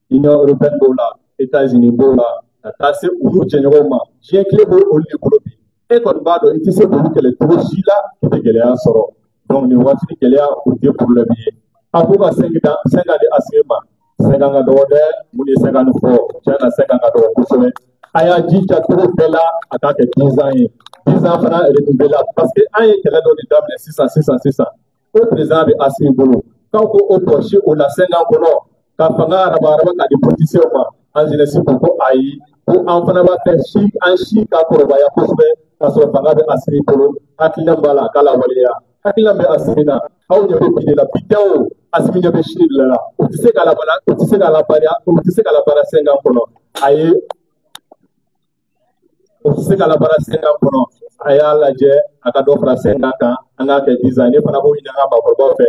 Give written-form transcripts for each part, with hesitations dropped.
Union européenne b'o la États-Unis b'o la ka taa se olu jɛɲɔgɔnw ma diɲɛ tile b'o olu de bolo bi e kɔni b'a dɔn i tɛ se k'olu kɛlɛ cogo si la i tɛ gɛlɛya sɔrɔ donc nin waati gɛlɛya o tɛ problème ye a ko ka 5 ans di Asimi ma 5 ans ka dɔgɔ dɛ mun ye 5 ans fɔ tiɲɛ na 5 ans ka dɔgɔ kosɛbɛ a y'a jija cogo bɛɛ la a k'a kɛ 10 ans ye 10 ans fana renouvelé la parce que an ye kɛlɛ dɔ de daminɛ sisan o président bɛ Asimi bolo k'aw ko o bɔsi o la 5 ans kɔnɔ ka fanga araba k'a di politicien ma an jeunesse ko ko ayi ko an fana b'a fɛ an si ka kɔrɔbaya kosɛbɛ k'a sɔrɔ fanga bɛ Asimi bolo hakilina b'a la a k'a lawaleya hakilina bɛ Asimi na aw ɲɛ bɛ bi de la bi tɛ o Asimi ɲɛ bɛ sini de la o tɛ se k'a labaara o tɛ se k'a labaara 5 ans kɔnɔ a ye o tɛ se k'a labaara 5 ans kɔnɔ a y'a lajɛ a ka dɔ fara 5 ans kan an k'a kɛ 10 ans ne fana b'o ɲini an ka maakɔrɔbaw fɛ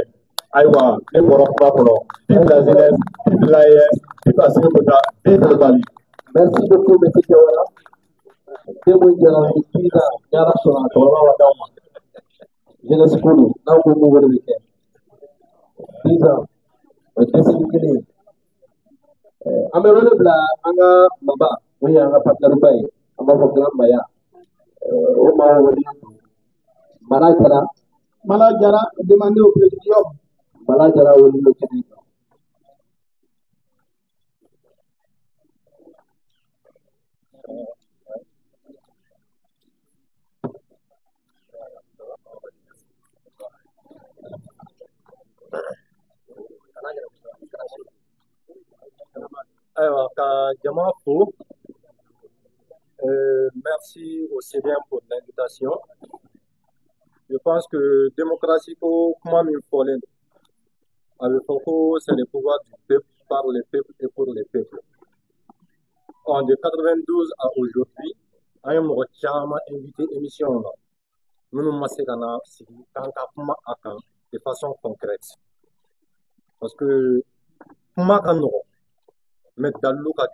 ayiwa ne bɔra kuma kɔnɔ vive la jeunesse vive l'AES vive Assimi Goïta vive le Mali. Merci beaucoup monsieur Diawara temo jara ni kira jara sona tawara wa dawma jeunesse kulu naw ko mo wala weekend visa o tesi kini amero le bla anga maba o ya anga partner bay amba ko gran maya o ma wali mala jara demander au président mala jara wali le kini. Alors, Diamant Fou, merci au CDM pour l'invitation. Je pense que démocratie, comment il faut aller avec Foucault, c'est le pouvoir du peuple, par le peuple et pour le peuple. De 92 à aujourd'hui, on a invité émission là. Nous nous massacrons de façon concrète. Parce que, comment mais dans le cas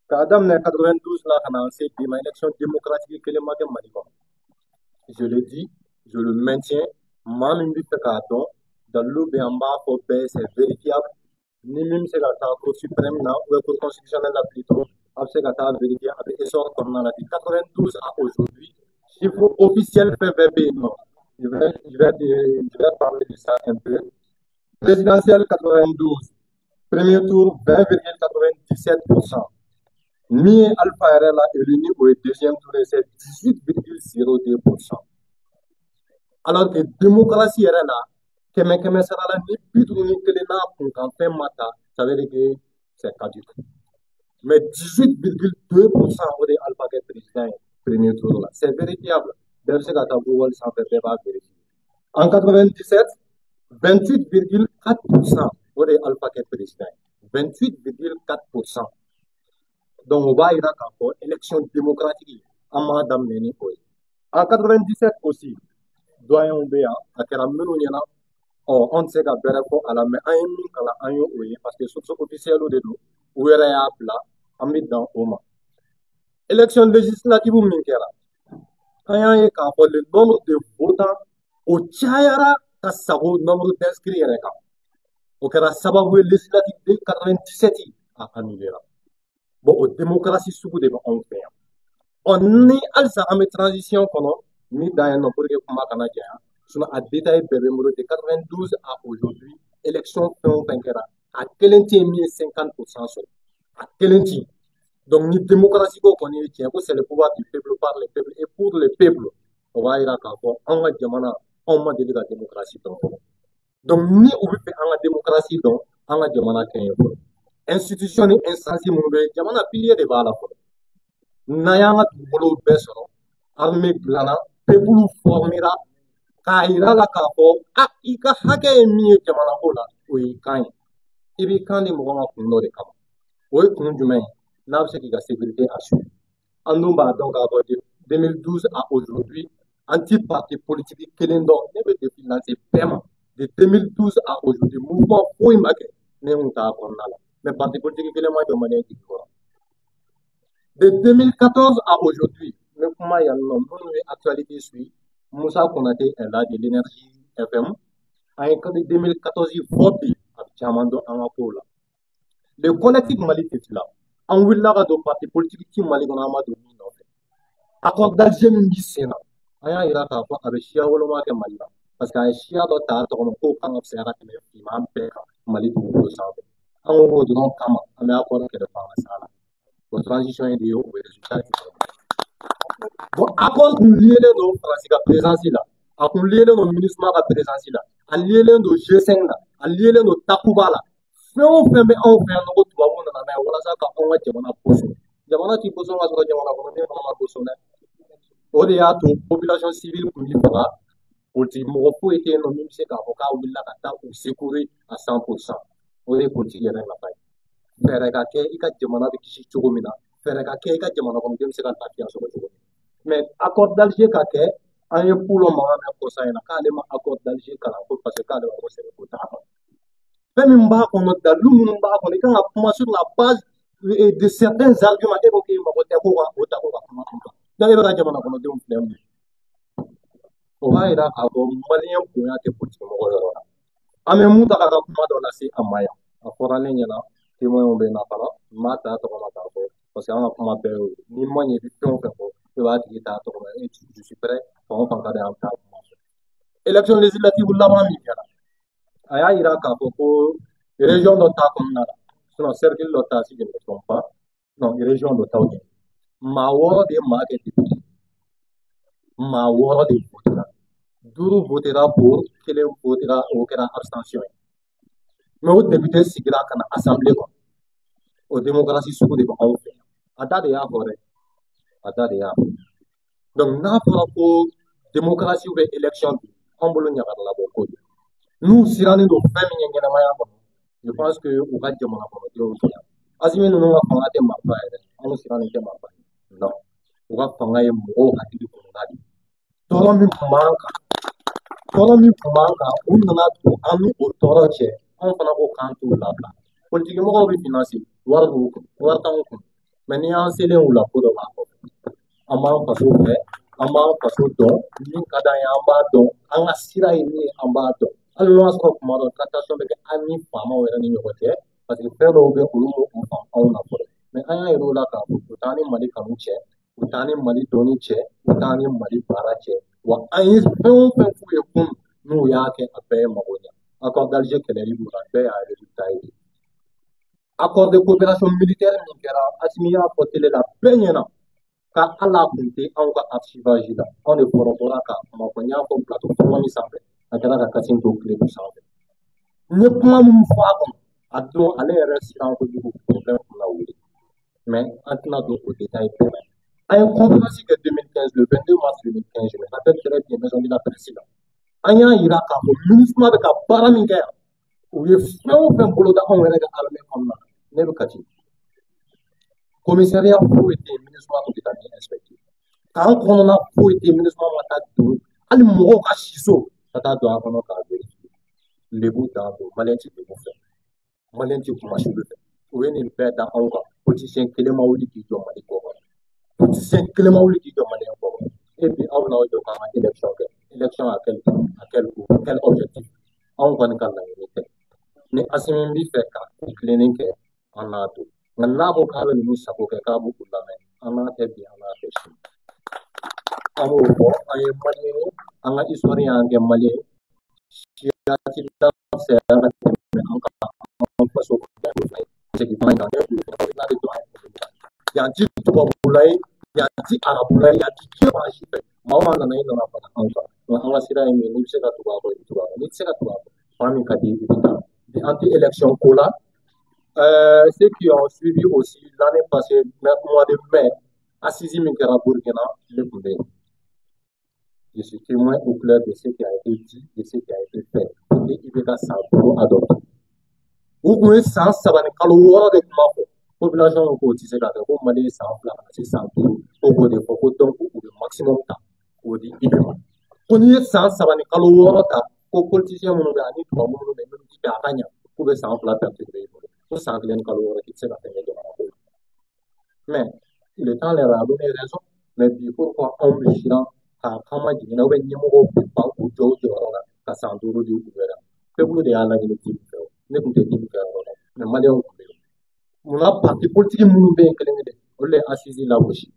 quand Adam 92 là, on a lancé une élection démocratique que les mathématiques. Je le dis, je le maintiens, même dans le béamba, c'est vérifiable. Ni même c'est la Cour suprême, ou la Cour constitutionnelle, plutôt, c'est la vérifié avec essor comme on a dit 92 à aujourd'hui. Chiffre officiel PVB, non. Je vais parler de ça un peu. Présidentielle 92. Premier tour, 20,97%. Ni Alpha RL a élu au deuxième tour, c'est 18,02%. Alors que démocratie RL a, que sera là, ni plus de que les nappes pour qu'en fin matin, ça veut dire que c'est caduc. Mais 18,2% pour les Alpha qui est président, premier tour là. C'est vérifiable. D'ailleurs, c'est la Google sans faire débat vérifié. En 97, 28,4% pour les Alpha qui est président. 28,4%. Donc, on va y avoir encore élection démocratique à Madame Méni. En 97 aussi, doyen Oubéa, à quel moment on ne sait qu'à faire à la main, parce que source officielle au dédo, où il y a plat, en dans Oma. Élection législative au Minkera. Quand il y a le nombre de votants, au Tchayara, ça le nombre d'inscrits. Au Kera Sababu législative de 97 à annuler. Bon, aux démocraties sous des on fait. On est à la transition pendant, ni dans un nombre de canadiens. Sur un détail de 92 à aujourd'hui, élection à quel mis 50% à quel donc ni démocratie qu'on connaît c'est le pouvoir du peuple par le peuple et pour le peuple on va y aller on va demander on va dédier la démocratie donc ni on veut faire la démocratie donc on va demander institution et instance mon jamana pilier de bala nayanga bolo besoro armée blana peuple formera kaira la kapo ika hake mi jamana bola oui kan ibi kan ni mo ko de kama oui kun jumain n'a pas la sécurité assurée. En nous, donc, de 2012 à aujourd'hui, anti-parti politique qui n'est donc pas de financer paiement. De 2012 à aujourd'hui, mouvement pour y marquer, mais on t'a appris là. Mais parti politique qui est moins de manière différente. De 2014 à aujourd'hui, mais comment il y a un nombre d'actualités suit, Moussa Konaté est là de l'énergie FM. En 2014, il vote à Chamando en Apola. le collectif Mali tɛ la an wulila ka don parti politique ti Mali kɔnɔ an ma don min nɔfɛ accord d'Alger min bi sen na an y'a yira k'a fɔ a bɛ siya woloma kɛ Mali la parce que a ye siya dɔ ta a tɔgɔ ma k'o kan ka fisaya ka tɛmɛ finman bɛɛ kan Mali dugukolo sanfɛ an ko dɔrɔn kama an bɛ accord kɛlɛ fanga sa la o transition ye de ye o bɛ résultat di bon accord kun lielen don Faransi ka présence la a kun lielen don MINUSMA ka présence la a lielen don G5 la a lielen don Takuba la fɛn o fɛn bɛ anw fɛ yan nɔ ko tubabu nana n'a ye walasa ka anw ka jamana boson jamana ti boson ka sɔrɔ jamana kɔnɔden fana ma boson dɛ o de y'a to population civile kun bi faga politique mɔgɔ foyi tɛ yen nɔ min bɛ se k'a fɔ k'a wulila ka taa u secourir à 100%. O de ye politique yɛrɛ nafa ye fɛɛrɛ ka kɛ i ka jamana bɛ kisi cogo min na fɛɛrɛ ka kɛ i ka jamana kɔnɔden bɛ se ka lafiya sɔrɔ cogo min mais accord d'Alger ka kɛ an ye pulo mankan mɛn kɔsa in na k'ale ma accord d'Alger kalan ko parce que k'ale b'a fɔ sɛnɛko t'a kɔnɔ fɛn min b'a kɔnɔ dalu minnu b'a kɔnɔ i kan ka kuma sur la base de certains arguments e ko k'i mago tɛ ko ka o ta ko ka kuma kun kan donc e bɛ ka jamana kɔnɔdenw filɛ mun o b'a yira k'a fɔ maliyɛn bonya tɛ politique mɔgɔ yɔrɔ la an bɛ mun ta ka kuma dɔ lase a ma yan a fɔra ne ɲɛna témoins bɛ na fana n m'a ta tɔgɔ ma k'a fɔ parce que an ka kuma bɛɛ y'o ye n'i ma ɲɛ i bɛ fɛn o fɛn fɔ i b'a tigi ta tɔgɔ ma je suis prêt fan o fan ka di an t'a kuma fɔ élection législative laban min kɛra a y'a yira k'a fɔ ko région dɔ t'a kɔnɔna la sinon cercle dɔ t'a si je ne me trompe pas non région dɔ t'aw ɲɛ maa wɔɔrɔ de ye maa kɛ député maa wɔɔrɔ de votera 5 votera pour 1 votera o kɛra abstention ye mais o député sigira ka na assemblée kɔnɔ o démocratie sugu de bɛ anw fɛ a da de y'a fɔ dɛ a da de y'a fɔ donc n'a fɔra ko démocratie bɛ élection bi anw bolo ɲagarala bɔ ko de n'u sirannen don fɛn min ye ɲɛnamaya kɔnɔ je pense que u ka jamana kɔnɔdenw bonya Asimi ninnu ka fanga tɛ marifa ye dɛ anw sirannen tɛ marifa ye non u ka fanga ye mɔgɔw hakili kɔnɔna de tɔɔrɔ min tun b'an kan u nana don an ni o tɔɔrɔ cɛ anw fana ko k'an t'u labila politiki mɔgɔw bɛ finance wari b'u kun wari t'anw kun mais ni y'an selen u la ko dɔ b'a kɔfɛ an b'an faso fɛ an b'an faso dɔn min ka d'an ye an b'a dɔn an ka sira ye min ye an b'a dɔn hali n'o y'a sɔrɔ kuma dɔ tentation bɛ kɛ an ni faamaw yɛrɛ ni ɲɔgɔn cɛ parce que fɛn dɔw bɛ olu m'o fan anw na fɔlɔ mais an y'a yir'u la k'a fɔ u t'an ni Mali kanu cɛ u t'an ni Mali dɔnni cɛ u t'an ni Mali baara cɛ wa an ye fɛn o fɛn f'u ye kunun n'u y'a kɛ a bɛɛ ye mago ɲɛ accord d'Alger kɛlɛli b'u la bɛɛ y'a résultat ye accord de coopération militaire min kɛra Asimi y'a fɔ télé la bɛɛ ɲɛna ka hali a kun tɛ anw ka archivage la anw de fɔlɔfɔlɔ k'a kuma fɔ n y'a fɔ plateau fɔlɔ min sanfɛ a kɛra ka Kassim to tile sanfɛ n ye kuma minnu fɔ a kɔnɔ a don ale yɛrɛ siran kojugu problème kun na wuli mais an tɛna don o détail bɛɛ la an ye conférence kɛ 2015 le 22 mars 2015 je me rappelle très bien maison de la presse la an y'a yira k'a fɔ MINUSMA bɛ ka baara min kɛ yan u ye fɛn o fɛn boloda anw yɛrɛ ka armée kɔnɔna na ne bɛ Kati commissariat foyi tɛ yen MINUSMA tun tɛ taa ni inspecteur k'an kɔnɔna foyi tɛ yen MINUSMA ma taa don hali mɔgɔw ka siso ka taa don a kɔnɔ k'a vérifier lebu t'an don maliyɛn tɛ lebu fɛ maliyɛn tɛ kuma sugu fɛ u ye nin bɛɛ da anw kan politicien kelen ma wuli k'i jɔ Mali kɔ kɔnɔ politicien kelen ma wuli k'i jɔ maliyɛn kɔ kɔnɔ et puis aw n'aw jɔ k'an ka élection kɛ élection à quel objectif anw kɔni ka laɲini tɛ ni Asimi b'i fɛ ka tilennen kɛ an n'a to nka n'a ko k'a bɛ ninnu sago kɛ k'a b'u lamɛn an n'a kɛ bi an n'a kɛ sini an b'o fɔ an ye maliyɛn ye an ka histoire y'an kɛ maliyɛn siya ti fisaya ka tɛmɛ an ka an faso segin fana kan yan ti tubabula ye yan ti arabula ye yan ti diɲɛ maa si fɛ maa o maa nana i nana fana an kan an ka sira ye min ye n'i bɛ se ka tugu a kɔ i bɛ tugu a kɔ n'i tɛ se ka tugu a kɔ fan min ka di i bɛ taa bi an tɛ élection ko la ceux qui ont suivi aussi l'année passée mois de mai assise min kɛra Burkina ne tun bɛ yen je suis témoin au clair de ce qui a été dit de ce qui a été fait pour que IBK san 5 adopte u tun ye san 3 ni kalo 6 de kuma fɔ population ko o tɛ se ka kɛ ko Mali ye san 2 ka na se san 5 ko k'o de fɔ ko donc u bɛ maximum ta k'o di IBK ma ko n'i ye san 3 ni kalo 6 ta ko politicien minnu bɛ ani tubabu minnu bɛ minnu ti bɛn a ka ɲɛ k'u bɛ san 2 perpétuer i bolo ko san 1 ni kalo 6 i tɛ se ka fɛn kɛ jamana ko la mais le temps leur a donné raison mais bi pourquoi anw bɛ siran k'a kama jiginna ɲɛmɔgɔw bɛ ban k'u jɔ u jɔyɔrɔ la ka san 5 di u yɛrɛ peuple de y'a laɲini Dimi fɛ ne tun tɛ Dimi fɛ yɔrɔ la mais maliyɛnw tun bɛ yen mun na parti politique minnu bɛ yen kelen kelen olu de assise lagosi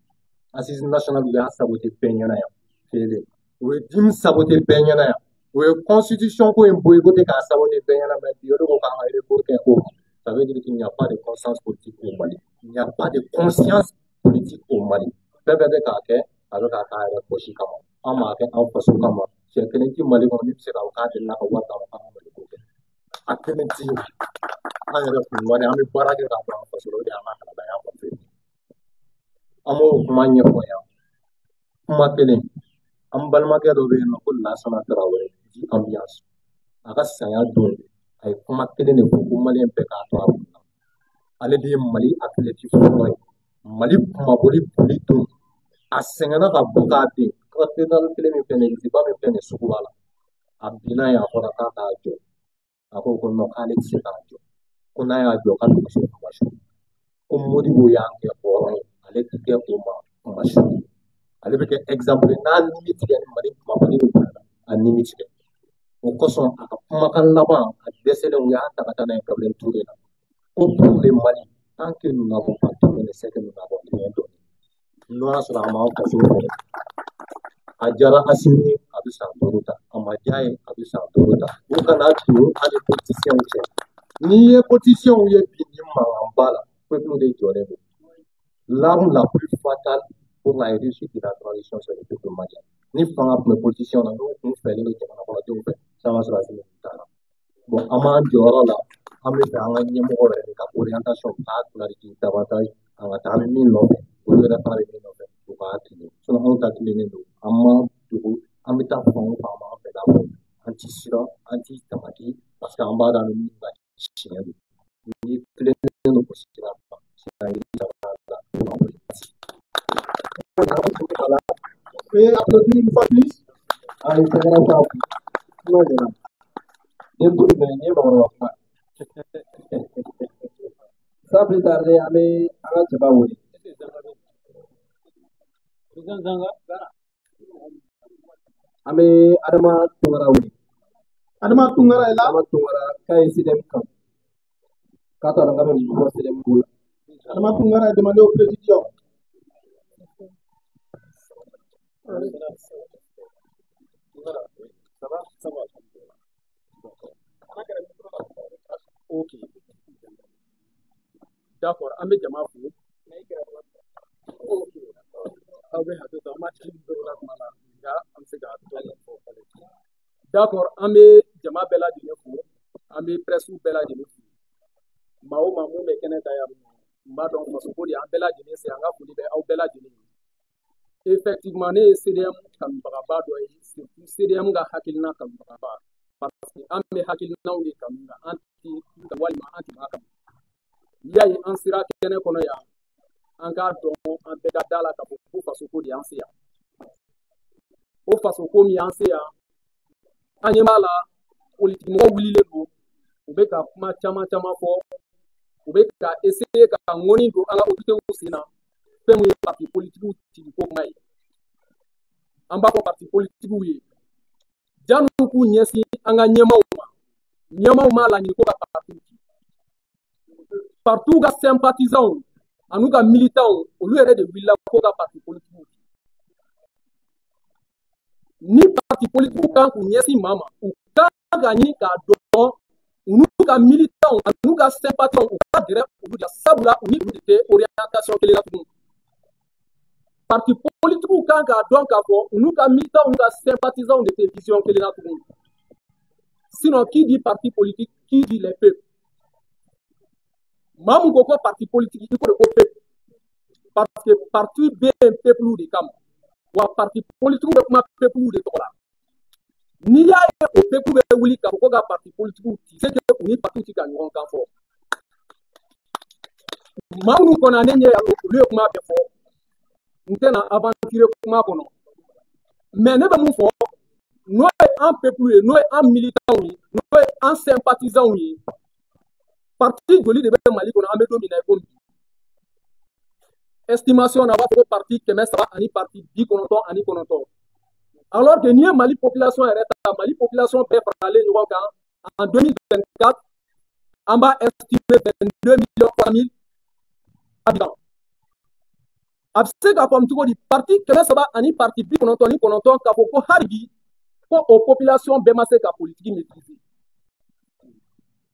assise nationale y'a saboté bɛɛ ɲɛna yan kelen o ye dimi saboté bɛɛ ɲɛna yan o ye constitution ko in boycotté k'a saboté bɛɛ ɲɛna mais bi olu ko k'an ka report kɛ o ça veut dire qu'il n'y a pas de conscience politique au Mali il n'y a pas de conscience politique au Mali bɛɛ bɛ k'a kɛ a bɛ k'a k'a yɛrɛ poche kama an m'a kɛ an faso kama siɲɛ kelen ti Mali kɔnɔ min bɛ se k'a fɔ k'a delila ka wari d'a ma k'an ka Mali ko kɛ a kelen ti an yɛrɛ kun wari an bɛ baara kɛ k'a fɔ an faso la o de y'an ka hadamadenya kɔfɛ an m'o kuma ɲɛfɔ yan kuma kelen an balimakɛ dɔ bɛ yen nɔ ko Lasana Tarawele di ambiance a ka saya don a ye kuma kelen de fɔ ko maliyɛn bɛɛ k'a to a kunna ale de ye Mali athlète fɔlɔ ye Mali kumaboli boli don a sɛgɛnna ka bɔ k'a bin cathédrale kelen min filɛ nin ye ziba min filɛ nin ye Suguba la a binna yen a fɔra k'a k'a jɔ a ko non k'ale tɛ se k'a jɔ ko n'a y'a jɔ k'ale faso kuma su ko Modibo y'an kɛ hɔrɔn ye ale tɛ kɛ o ma kuma su ale bɛ kɛ exemple n'a nimi tigɛ ni Mali kumaboli bɛ bonya a nimi tigɛ o kosɔn a ka kumakan laban a dɛsɛlen u y'a ta ka taa n'a ye Gabriel Touré la ko pour le Mali tant que nous n'avons pas tout le c'est que nous n'avons rien donné n'o y'a sɔrɔ a m'an faso kɔnɔ a diyara Asimi ye a bɛ san 5 ta a ma diya ye a bɛ san 5 ta o kana tugu ani politicien cɛ n'i ye politicien ye bi ni mankanba la peuple de jɔlen don l'arme la plus fatale pour la réussite de la transition c'est le peuple malien ni fanga tun bɛ politicien na n'o tun fɛlen don jamana kɔnɔdenw fɛ sama sɔrɔsi t'a la bon an m'an jɔyɔrɔ la an bɛ fɛ an ka ɲɛmɔgɔ yɛrɛ ka orientation k'a clarifier davantage an ka taa an bɛ min nɔfɛ olu yɛrɛ fana bɛ min nɔfɛ u k'a tilen anw ta tilenen don an ma dogo an bɛ taa fan o fan an fɛ k'a fɔ an ti siran an ti tamaki parce que an b'a dɔn an bɛ min ka tiɲɛ don ni tilenen don ko sira kan sira ye jamana la Et applaudis une fois plus. Ah, il fait grand temps. Non, non. Des bouts de beignet, bon, sans plus tarder, allez, arrête, c'est pas où. Ame Adama Tungara wuli. Adama Tungara est là. Adama Tungara, quand il s'est démocratique. Quand on a quand même une force de l'émoule. Adama Tungara a demandé aux présidents. Ça va? Ça va. Ok. D'accord, an bɛ jama fo. Aw bɛ hakɛ to, an ma ci dɔw la kuma la, nka an bɛ se ka dɔɔni fɔ. D'accord, an bɛ jama bɛɛ lajɛlen fo, an bɛ presse bɛɛ lajɛlen fo. Maa o maa mun bɛ kɛnɛ kan yan, n b'a dɔn faso ko de an bɛɛ lajɛlen se, an ka foli bɛ aw bɛɛ lajɛlen ye. Effectivement, ne ye CDM kanubagaba dɔ ye, surtout CDM ka hakilina kanubagaba, parce que an bɛ hakilinaw de kanu nka an tɛ walima an tɛ maa kanu. N'i y'a ye an sera kɛnɛ kɔnɔ yan, an k'a dɔn an bɛɛ ka da la ka fɔ ko faso ko de y'an se yan. O faso ko min y'an se yan, an ɲɛ b'a la politikimɔgɔw wulilen don, u bɛ ka kuma caman caman fɔ, u bɛ ka essayer ka ŋɔni don an ka autorités sen na. Fɛn min ye parti politigiw sigi ko kuma ye an b'a fɔ parti politigiw ye janni k'u ɲɛsin an ka ɲɛmaaw ma ɲɛmaaw m'a laɲini ko ka parti ci partiw ka sympathisants an'u ka militants olu yɛrɛ de wulila ko ka parti politigiw ci ni parti politigiw kan k'u ɲɛsin maa ma u kan ka ɲini k'a dɔn u n'u ka militants an'u ka sympathisants u ka gɛrɛ olu la sabula u ni olu de tɛ orientation kelen na tugun. Parti politique kan k'a dɔn k'a fɔ u n'u ka militants n'u ka sympathisants de tɛ vision kelen na tugun. Sinon qui dit parti politique qui dit les peuples. Maa mun ko ko parti politique i ko de ko peuple parce que parti bɛ peuple de kama wa parti politique bɛ kuma peuple de tɔgɔ la. N'i y'a ye o peuple bɛ wuli k'a fɔ ko ka parti politique ci c'est que u ni parti tɛ ka ɲɔgɔn kan fɔ. Maa minnu kɔnna ne ɲɛ yan olu ye kuma bɛɛ fɔ. N tɛna aventurer kuma kɔnɔ mais ne bɛ mun fɔ n'o ye an peuple ye n'o ye an militants ye n'o ye an sympathisants ye parti joli de bɛ Mali kɔnɔ an bɛ don min na i ko bi estimation na a b'a fɔ ko parti 300 ani parti 99 alors que n'i ye Mali population yɛrɛ ta Mali population bɛɛ faralen ɲɔgɔn kan en 2024 an b'a estimer 22 millions 3 000 Abidan. A bɛ se k'a faamu cogo di parti 300 ani parti 99 k'a fɔ ko hali bi ko o population bɛɛ ma se ka politique maîtriser.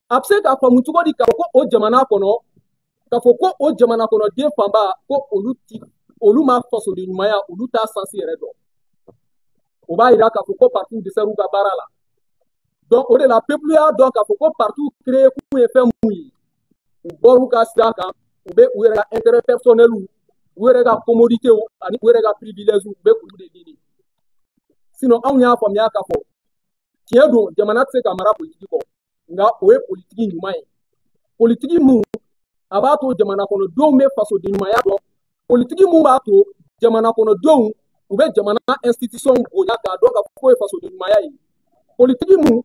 A bɛ se k'a faamu cogo di k'a fɔ ko o jamana kɔnɔ k'a fɔ ko o jamana kɔnɔden fanba ko olu ma fasoden ɲumanya olu t'a sansi yɛrɛ dɔn. O b'a yira k'a fɔ ko parti dɛsɛr'u ka baara la. Donc o de la peuple y'a dɔn k'a fɔ ko parti créé kun ye fɛn mun ye u bɔr'u ka sira kan u bɛ u yɛrɛ ka intérêt personnel u yɛrɛ ka commodité ani u yɛrɛ ka privilège u bɛ k'olu de ɲini. Sinon anw y'a faamuya k'a fɔ tiɲɛ don jamana tɛ se ka mara politique kɔ nka o ye politique ɲuman ye. Politique mun a b'a to jamana kɔnɔdenw bɛ fasoden ɲumanya dɔn. Politique mun b'a to jamana kɔnɔdenw u bɛ jamana institution bonya k'a dɔn k'a fɔ k'o ye fasoden ɲumanya ye. Politique mun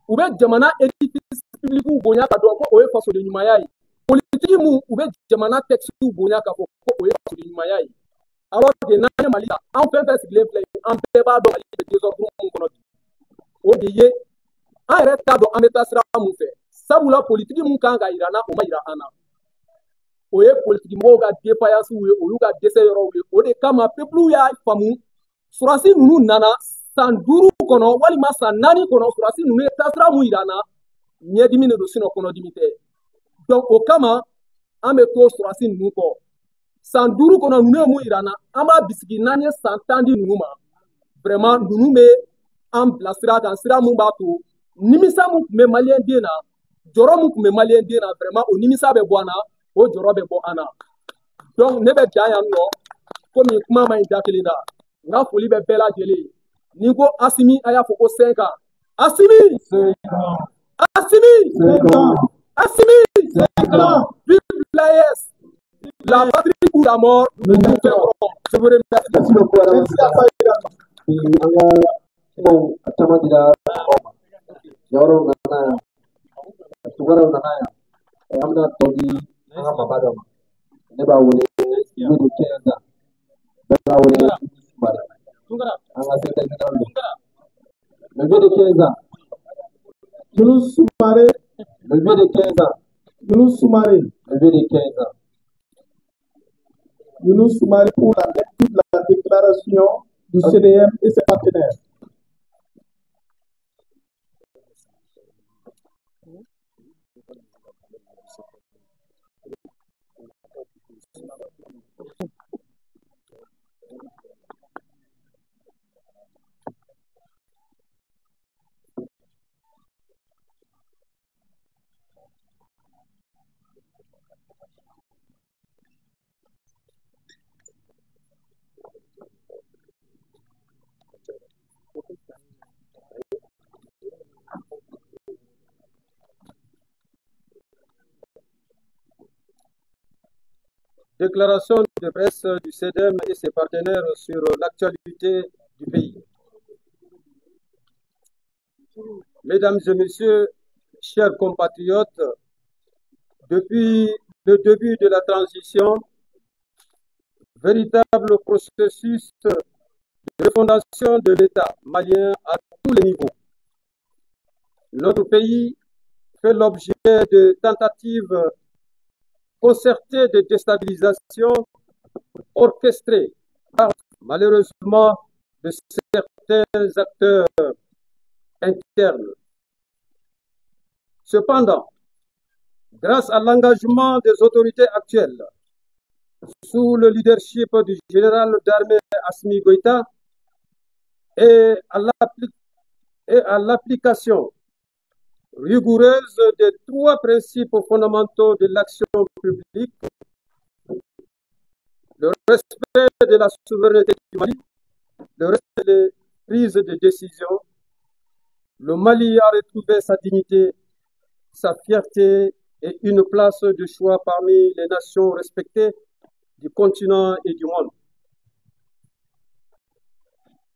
u bɛ jamana édifice public bonya k'a dɔn ko o ye fasoden ɲumanya ye. Politique mun u bɛ jamana texte bonya k'a fɔ ko o ye fasoden ɲumanya ye. Alors que n'an ye Mali la an fɛn fɛn sigilen filɛ an bɛɛ b'a dɔn Mali bɛ désordre mun kɔnɔ bi. O de ye an yɛrɛ t'a dɔn an bɛ taa sira mun fɛ. Sabula politique mun kan ka yira an na o ma yira an na. O ye politique mɔgɔw ka défaillance ye olu ka dɛsɛ yɔrɔw ye. O de kama peuple y'a faamu surasi ninnu nana san 5 kɔnɔ walima san 4 kɔnɔ surasi ninnu ye taasira mun yira an na ɲɛdimi de don sinon kɔnɔdimi tɛ. Donc o kama an bɛ to surasi ninnu kɔ. San 5 kɔnɔ ninnu ye mun yira an na an b'a bisigi n'an ye san 10 di ninnu ma vraiment ninnu bɛ an bila sira kan sira mun b'a to nimisa mun tun bɛ maliyɛn den na jɔrɔ mun tun bɛ maliyɛn den na vraiment o nimisa bɛ bɔ an na o jɔrɔ bɛ bɔ an na. Donc ne bɛ dan yan nɔ komi kuma ma ɲi da kelen na n ka foli bɛ bɛɛ lajɛlen ye. Ni ko Asimi a y'a fɔ ko 5 ans. Asimi! 5 ans. Asimi! 5 ans. Asimi! 5 ans. Vive l'AES! La patrie ou la mort, nous nous ferons. Je vous remercie. Merci beaucoup. Levé de 15 ans. Yunus Soumaré. Levé de 15 ans. Yunus Soumaré. Levé de 15 ans. Yunus Soumaré pour la lecture de la déclaration du CDM et ses partenaires. Déclaration de presse du CDM et ses partenaires sur l'actualité du pays. Mesdames et messieurs, chers compatriotes, depuis le début de la transition, véritable processus de refondation de l'État malien à tous les niveaux. Notre pays fait l'objet de tentatives concertée de déstabilisation orchestrée par, malheureusement, de certains acteurs internes. Cependant, grâce à l'engagement des autorités actuelles, sous le leadership du général d'armée Assimi Goïta et à l'application rigoureuse des 3 principes fondamentaux de l'action publique, le respect de la souveraineté du Mali, le respect des prises de décision, le Mali a retrouvé sa dignité, sa fierté et une place de choix parmi les nations respectées du continent et du monde.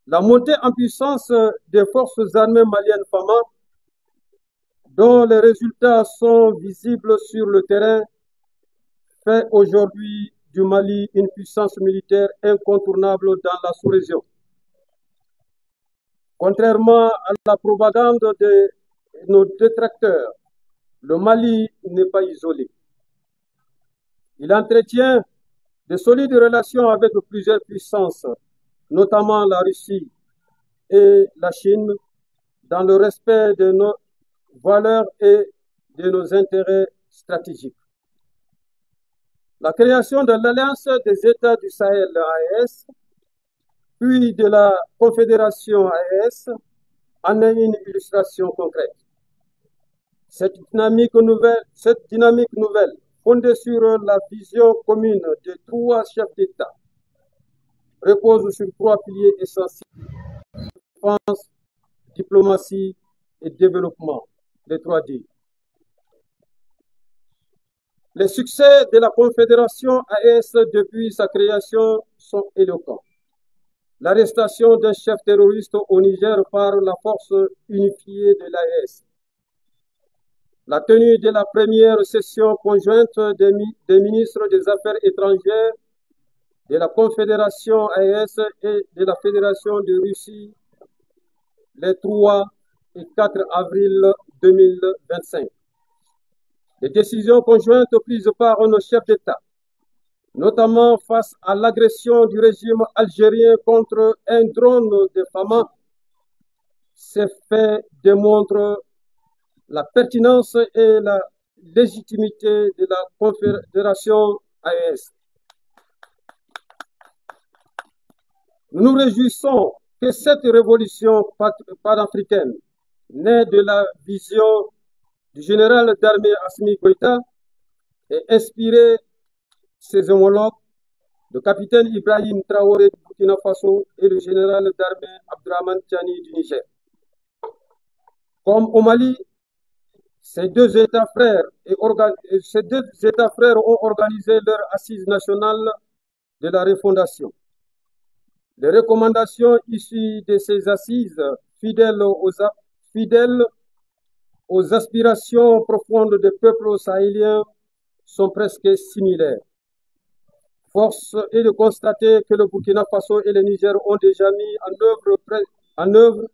La montée en puissance des forces armées maliennes FAMA, dont les résultats sont visibles sur le terrain, fait aujourd'hui du Mali une puissance militaire incontournable dans la sous-région. Contrairement à la propagande de nos détracteurs, le Mali n'est pas isolé. Il entretient de solides relations avec plusieurs puissances, notamment la Russie et la Chine, dans le respect de nos valeurs et de nos intérêts stratégiques. La création de l'Alliance des États du Sahel, AES, puis de la Confédération AES, en est une illustration concrète. Cette dynamique nouvelle, fondée sur la vision commune des trois chefs d'État, repose sur trois piliers essentiels: défense, diplomatie et développement, les 3D. Les succès de la Confédération AES depuis sa création sont éloquents. L'arrestation d'un chef terroriste au Niger par la force unifiée de l'AES, la tenue de la première session conjointe des ministres des Affaires étrangères de la Confédération AES et de la Fédération de Russie les 3 et 4 avril 2025. Les décisions conjointes prises par nos chefs d'État, notamment face à l'agression du régime algérien contre un drone de Fama, ces faits démontrent la pertinence et la légitimité de la Confédération AES. Nous nous réjouissons que cette révolution panafricaine, née de la vision du général d'armée Assimi Goïta, ait inspiré ses homologues, le capitaine Ibrahim Traoré du Burkina Faso et le général d'armée Abdourahmane Tiani du Niger. Comme au Mali, ces deux États frères ont organisé leur assise nationale de la refondation. Les recommandations issues de ces assises, fidèles aux aspirations profondes des peuples sahéliens, sont presque similaires. Force est de constater que le Burkina Faso et le Niger ont déjà mis en œuvre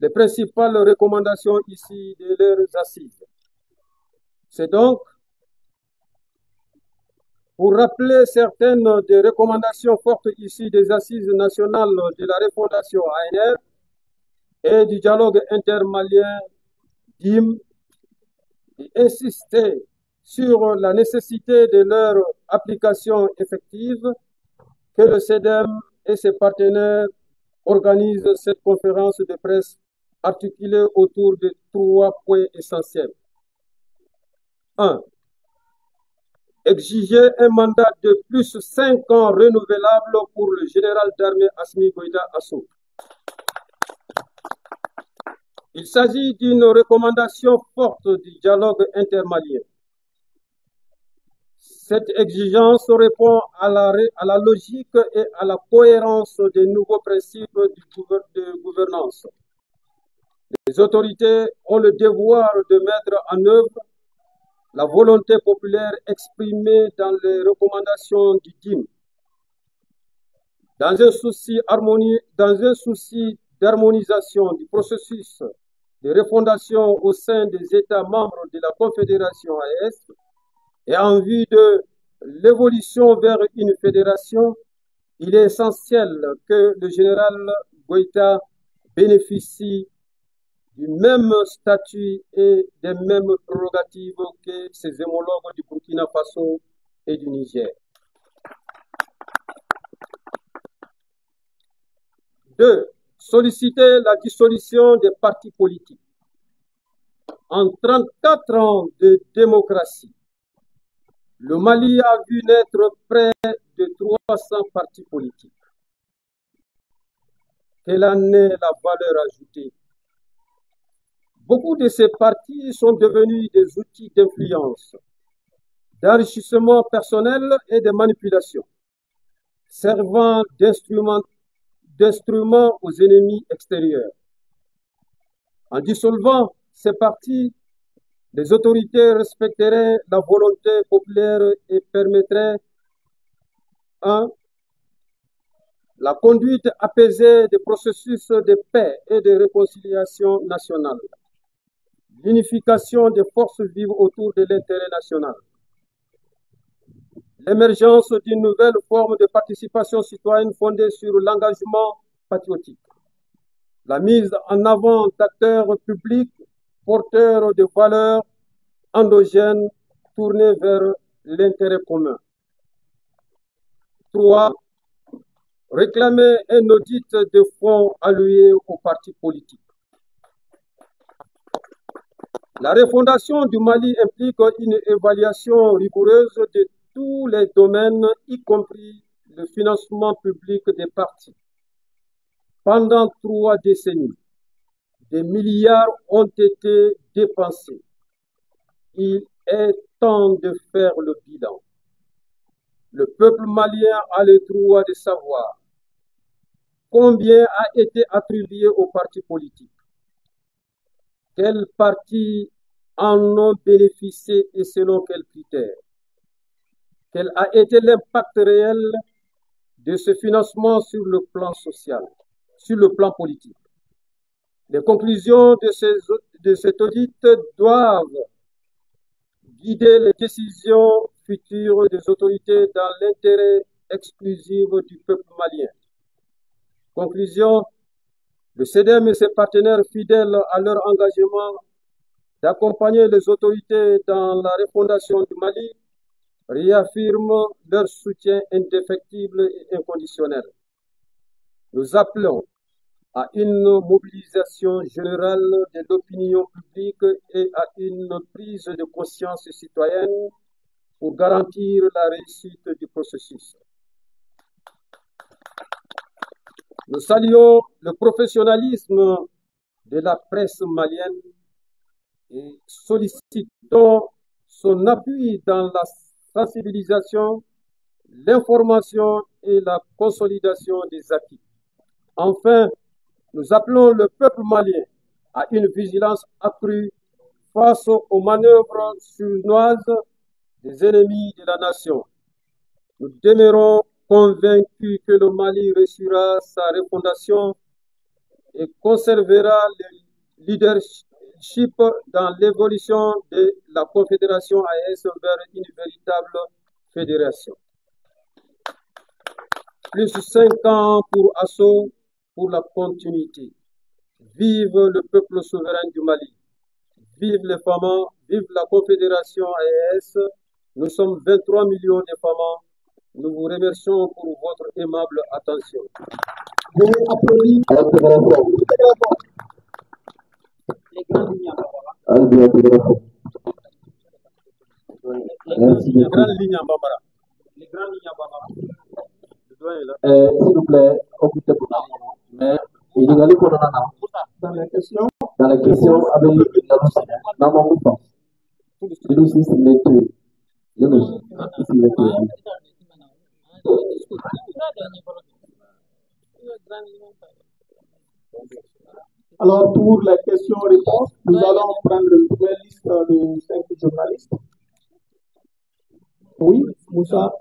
les principales recommandations issues de leurs assises. C'est donc pour rappeler certaines des recommandations fortes issues des assises nationales de la refondation ANR et du dialogue intermalien DIM, et insister sur la nécessité de leur application effective, que le CEDEM et ses partenaires organisent cette conférence de presse articulée autour de 3 points essentiels. 1. Exiger un mandat de plus 5 ans renouvelable pour le général d'armée Assimi Goïta Assou. Il s'agit d'une recommandation forte du dialogue intermalien. Cette exigence répond à la logique et à la cohérence des nouveaux principes de gouvernance. Les autorités ont le devoir de mettre en œuvre la volonté populaire exprimée dans les recommandations du DIM. Dans un souci d'harmonisation du processus de refondation au sein des États membres de la Confédération AES et en vue de l'évolution vers une fédération, il est essentiel que le général Goïta bénéficie du même statut et des mêmes prérogatives que ses homologues du Burkina Faso et du Niger. 2. Solliciter la dissolution des partis politiques. En 34 ans de démocratie, le Mali a vu naître près de 300 partis politiques. Quelle en est la valeur ajoutée? Beaucoup de ces partis sont devenus des outils d'influence, d'enrichissement personnel et de manipulation, servant d'instruments aux ennemis extérieurs. En dissolvant ces partis, les autorités respecteraient la volonté populaire et permettraient 1. La conduite apaisée des processus de paix et de réconciliation nationale, l'unification des forces vives autour de l'intérêt national, l'émergence d'une nouvelle forme de participation citoyenne fondée sur l'engagement patriotique, la mise en avant d'acteurs publics porteurs de valeurs endogènes tournées vers l'intérêt commun. 3. Réclamer un audit de fonds alloués aux partis politiques. La refondation du Mali implique une évaluation rigoureuse de tous les domaines, y compris le financement public des partis. Pendant 3 décennies, des milliards ont été dépensés. Il est temps de faire le bilan. Le peuple malien a le droit de savoir combien a été attribué aux partis politiques, quels partis en ont bénéficié et selon quels critères, quel a été l'impact réel de ce financement sur le plan social, sur le plan politique. Les conclusions de cet audit doivent guider les décisions futures des autorités dans l'intérêt exclusif du peuple malien. Conclusion, le CDM et ses partenaires fidèles à leur engagement d'accompagner les autorités dans la refondation du Mali réaffirment leur soutien indéfectible et inconditionnel. Nous appelons à une mobilisation générale de l'opinion publique et à une prise de conscience citoyenne pour garantir la réussite du processus. Nous saluons le professionnalisme de la presse malienne et sollicitons son appui dans la sensibilisation, l'information et la consolidation des acquis. Enfin, nous appelons le peuple malien à une vigilance accrue face aux manœuvres sournoises des ennemis de la nation. Nous demeurons convaincus que le Mali réussira sa refondation et conservera le leadership dans l'évolution de la Confédération AES vers une véritable fédération. Plus 5 ans pour assaut, pour la continuité. Vive le peuple souverain du Mali. Vive les femmes, vive la Confédération AES. Nous sommes 23 millions de femmes. Nous vous remercions pour votre aimable attention. Merci beaucoup. S'il vous plaît, occupez pour la moment. Mais il y a dans la question avec Alors, pour les questions-réponses, nous allons prendre une nouvelle liste de 5 journalistes. Oui, Moussa.